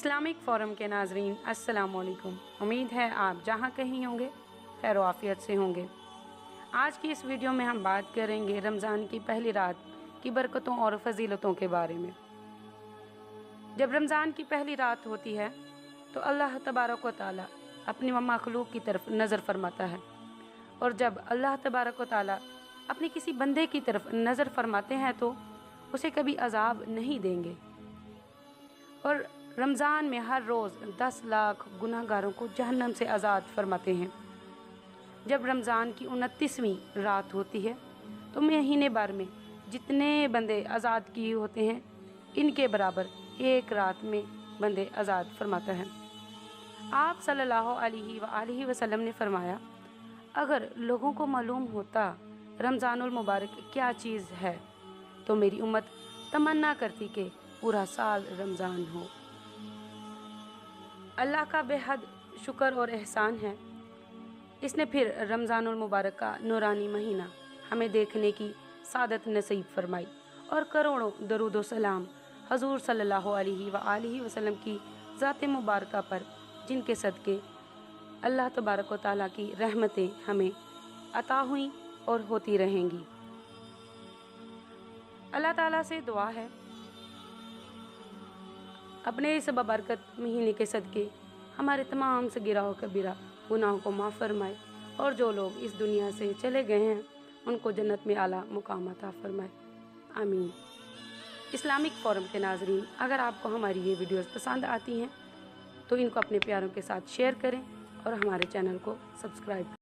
Islamic forum के नाज़रीन अस्सलाम वालेकुम। उम्मीद है आप जहाँ कहीं होंगे खैर आफियत से होंगे। आज की इस वीडियो में हम बात करेंगे रमज़ान की पहली रात की बरकतों और फजीलतों के बारे में। जब रमज़ान की पहली रात होती है तो अल्लाह तबारक व तआला अपनी मखलूक की तरफ नज़र फरमाता है, और जब अल्लाह तबारक व तआला अपने किसी बंदे की तरफ नज़र फरमाते हैं तो उसे कभी अजाब नहीं देंगे। और रमज़ान में हर रोज़ 10 लाख गुनाहगारों को जहन्नम से आज़ाद फरमाते हैं। जब रमज़ान की 29वीं रात होती है तो महीने भर में जितने बंदे आज़ाद किए होते हैं इनके बराबर एक रात में बंदे आज़ाद फरमाता है। आप सल्लल्लाहु अलैहि वसल्लम ने फरमाया, अगर लोगों को मालूम होता रमज़ानुल मुबारक क्या चीज़ है तो मेरी उम्मत तमन्ना करती कि पूरा साल रमज़ान हो। अल्लाह का बेहद शुक्र और एहसान है, इसने फिर रमज़ानुल मुबारक का नूरानी महीना हमें देखने की सादत नसीब फरमाई और करोड़ों दरूद व सलाम हजूर सल्लल्लाहु अलैहि वसल्लम की ज़ात मुबारका पर, जिनके सदके अल्लाह तबारक व तआला की रहमतें हमें अता हुई और होती रहेंगी। अल्लाह ताला से दुआ है अपने इस बबरकत महीने के सदके हमारे तमाम सगीरा व कबीरा गुनाहों को माफ़ फरमाए, और जो लोग इस दुनिया से चले गए हैं उनको जन्नत में आला मुकाम अता फरमाए, आमीन। इस्लामिक फ़ोरम के नाज़रीन, अगर आपको हमारी ये वीडियोस पसंद आती हैं तो इनको अपने प्यारों के साथ शेयर करें और हमारे चैनल को सब्सक्राइब करें।